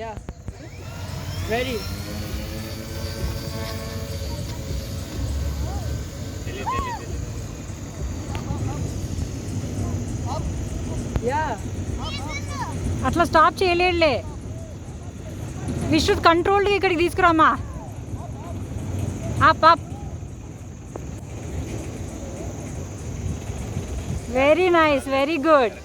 Yeah. Ready. Yeah. అట్లా stop చేయలేడులే. విశ్రుత్ కంట్రోల్గా ఇక్కడికి తీసుకురామా. Up up. Very nice, very good.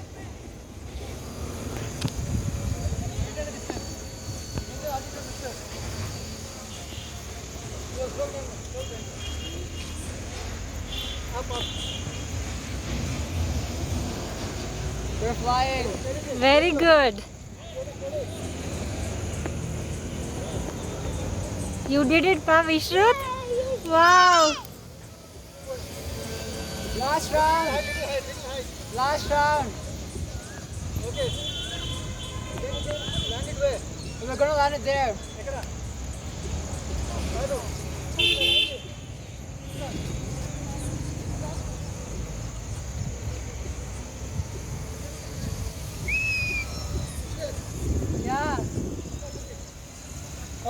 We're flying. Very good. You did it, Pa Vishrut. Wow. Last round. Last round. Okay. Land it where? We're gonna land it there. Yeah.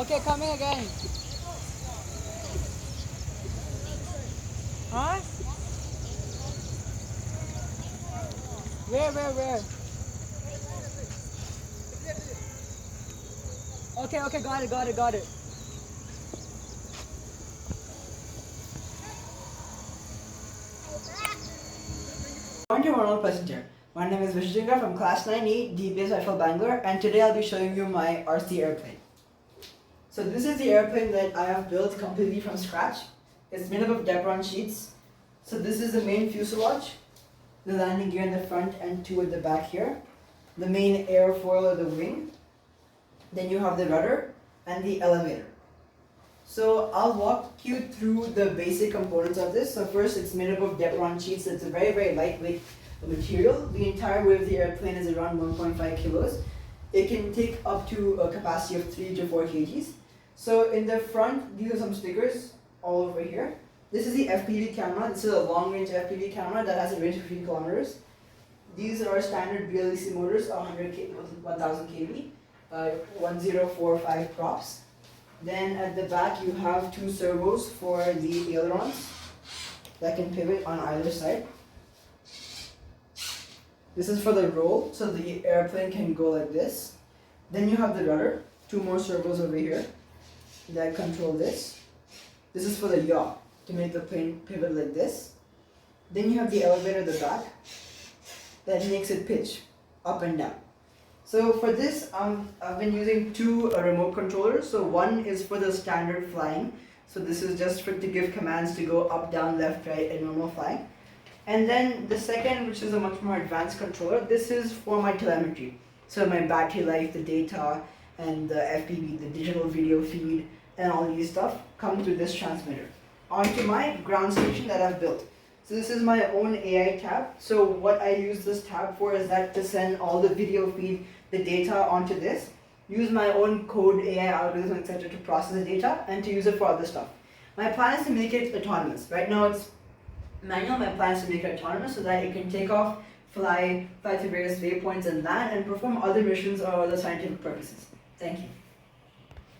Okay, coming again. Huh? Where? Okay, got it. Morning, one passenger. My name is Vishjinga from Class 9E, DBS Rifle Bangalore, and today I'll be showing you my RC airplane. So this is the airplane that I have built completely from scratch. It's made up of Depron sheets. So this is the main fuselage, the landing gear in the front and two at the back here, the main airfoil or the wing, then you have the rudder and the elevator. So I'll walk you through the basic components of this. So first, it's made up of Depron sheets. It's a very, very lightweight material. The entire weight of the airplane is around 1.5 kilos. It can take up to a capacity of 3 to 4 kgs. So in the front, these are some stickers all over here. This is the FPV camera. This is a long-range FPV camera that has a range of 15 kilometers. These are standard BLEC motors, 1000 kV, 1045 props. Then at the back you have two servos for the ailerons that can pivot on either side. This is for the roll, so the airplane can go like this. Then you have the rudder, two more servos over here that control this. This is for the yaw, to make the plane pivot like this. Then you have the elevator at the back that makes it pitch up and down. So for this, I've been using two remote controllers. So one is for the standard flying. So this is just to give commands to go up, down, left, right in normal flying. And then the second, which is a much more advanced controller, this is for my telemetry. So my battery life, the data, and the FPV, the digital video feed, and all these stuff come through this transmitter onto my ground station that I've built. So this is my own AI tab. So what I use this tab for is that to send all the video feed, the data onto this, use my own code, AI algorithm, etc. to process the data and to use it for other stuff. My plan is to make it autonomous. Right now it's manual. My plan is to make it autonomous so that it can take off, fly to various waypoints and land and perform other missions or other scientific purposes. Thank you.